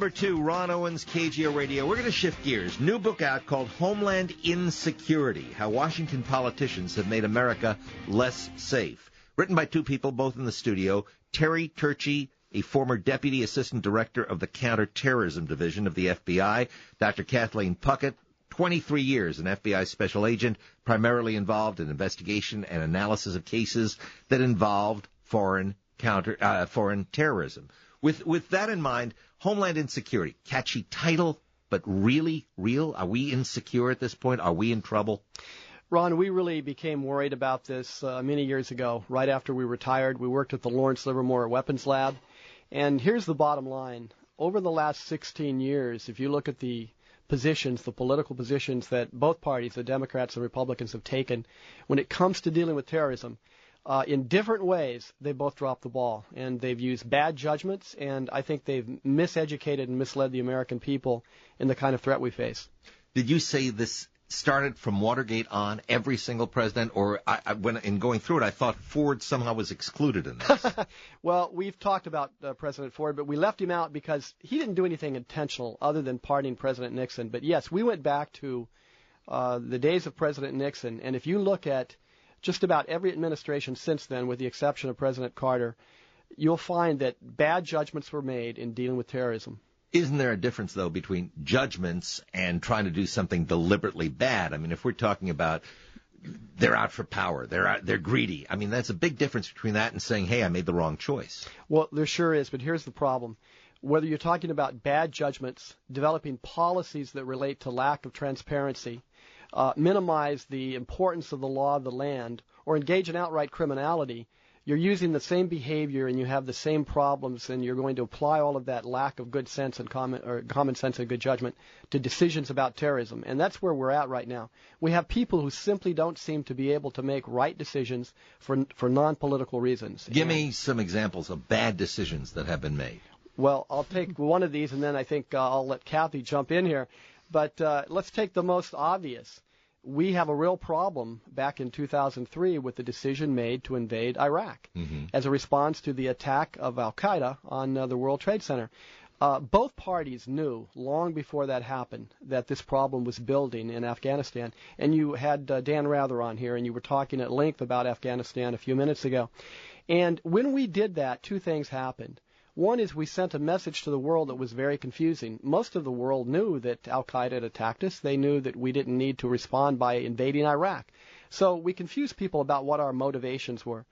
number 2, Ron Owens, KGO Radio. We're going to shift gears. New book out called Homeland Insecurity, How Washington Politicians Have Made America Less Safe. Written by two people, both in the studio. Terry Turchie, a former Deputy Assistant Director of the Counterterrorism Division of the FBI. Dr. Kathleen Puckett, 23 years, an FBI special agent, primarily involved in investigation and analysis of cases that involved foreign terrorism. With that in mind, Homeland Insecurity, catchy title, but really real? Are we insecure at this point? Are we in trouble? Ron, we really became worried about this many years ago. Right after we retired, we worked at the Lawrence Livermore Weapons Lab. And here's the bottom line. Over the last 16 years, if you look at the positions, the political positions that both parties, the Democrats and Republicans, have taken when it comes to dealing with terrorism, in different ways, they both dropped the ball. And they've used bad judgments, and I think they've miseducated and misled the American people in the kind of threat we face. Did you say this started from Watergate on, every single president, or when in going through it, I thought Ford somehow was excluded in this? Well, we've talked about President Ford, but we left him out because he didn't do anything intentional other than pardoning President Nixon. But yes, we went back to the days of President Nixon, and if you look at just about every administration since then, with the exception of President Carter, you'll find that bad judgments were made in dealing with terrorism. Isn't there a difference, though, between judgments and trying to do something deliberately bad? I mean, if we're talking about they're out for power, they're greedy, I mean, that's a big difference between that and saying, hey, I made the wrong choice. Well, there sure is, but here's the problem. Whether you're talking about bad judgments, developing policies that relate to lack of transparency, minimize the importance of the law of the land, or engage in outright criminality, you're using the same behavior and you have the same problems, and you're going to apply all of that lack of good sense and common sense and good judgment to decisions about terrorism. And that's where we're at right now. We have people who simply don't seem to be able to make right decisions for non-political reasens. Give me some examples of bad decisions that have been made. Well, I'll take one of these, and then I think I'll let Kathy jump in here. But let's take the most obvious. We have a real problem back in 2003 with the decision made to invade Iraq as a response to the attack of Al-Qaeda on the World Trade Center. Both parties knew long before that happened that this problem was building in Afghanistan. And you had Dan Rather on here, and you were talking at length about Afghanistan a few minutes ago. And when we did that, two things happened. One is we sent a message to the world that was very confusing. Most of the world knew that Al-Qaeda had attacked us. They knew that we didn't need to respond by invading Iraq. So we confused people about what our motivations were.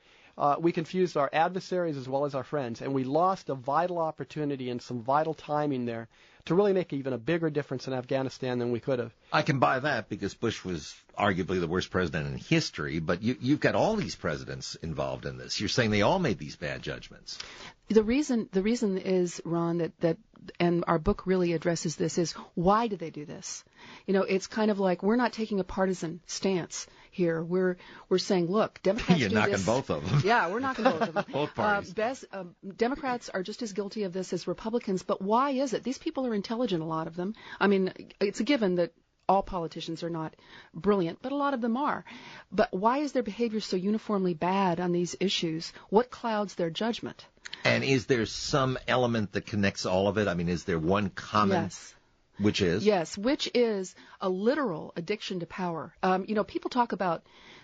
We confused our adversaries as well as our friends, and we lost a vital opportunity and some vital timing there to really make even a bigger difference in Afghanistan than we could have. I can buy that because Bush was arguably the worst president in history, but you've got all these presidents involved in this. You're saying they all made these bad judgments. The reason is, Ron, that and our book really addresses this, is why did they do this? You know, it's kind of like we're not taking a partisan stance here. We're saying, look, Democrats You're do knocking this. both of them. Yeah, we're knocking both of them. Both parties. Democrats are just as guilty of this as Republicans, but why is it? These people are intelligent, a lot of them. I mean, it's a given that all politicians are not brilliant, but a lot of them are. But why is their behavior so uniformly bad on these issues? What clouds their judgment? And is there some element that connects all of it? I mean, is there one common? Yes. Which is? Yes, which is a literal addiction to power. People talk about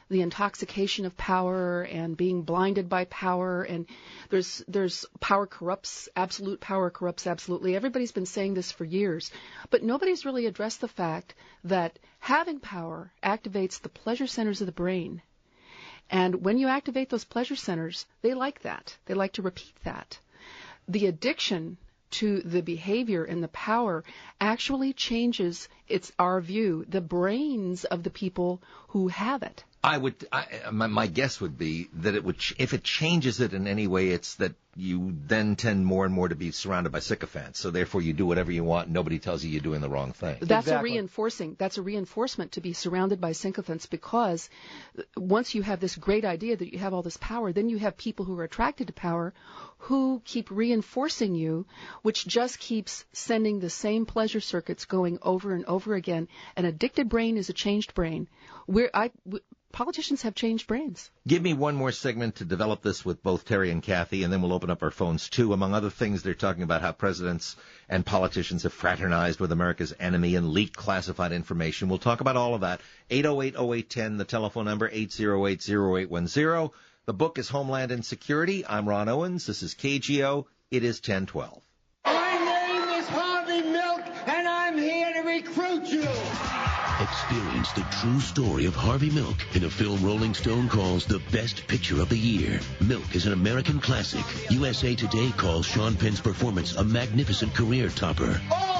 the intoxication of power and being blinded by power, and there's power corrupts, absolute power corrupts absolutely. Everybody's been saying this for years, but nobody's really addressed the fact that having power activates the pleasure centers of the brain. And when you activate those pleasure centers, they like that. They like to repeat that. The addiction to the behavior and the power actually changes, it's our view, the brains of the people who have it. My guess would be that it would, if it changes it in any way, it's that you then tend more and more to be surrounded by sycophants. So therefore, you do whatever you want. And nobody tells you you're doing the wrong thing. That's Exactly. That's a reinforcement to be surrounded by sycophants, because once you have this great idea that you have all this power, then you have people who are attracted to power who keep reinforcing you, which just keeps sending the same pleasure circuits going over and over again. An addicted brain is a changed brain. politicians have changed brains. Give me one more segment to develop this with both Terry and Kathy, and then we'll open up our phones, too. Among other things, they're talking about how presidents and politicians have fraternized with America's enemy and leaked classified information. We'll talk about all of that. 808-0810, the telephone number, 808-0810. The book is Homeland Insecurity. I'm Ron Owens. This is KGO. It is 1012. My name is Harvey Milk, and I'm here to recruit you. Experience the true story of Harvey Milk in a film Rolling Stone calls the best picture of the year. Milk is an American classic. USA Today calls Sean Penn's performance a magnificent career topper. All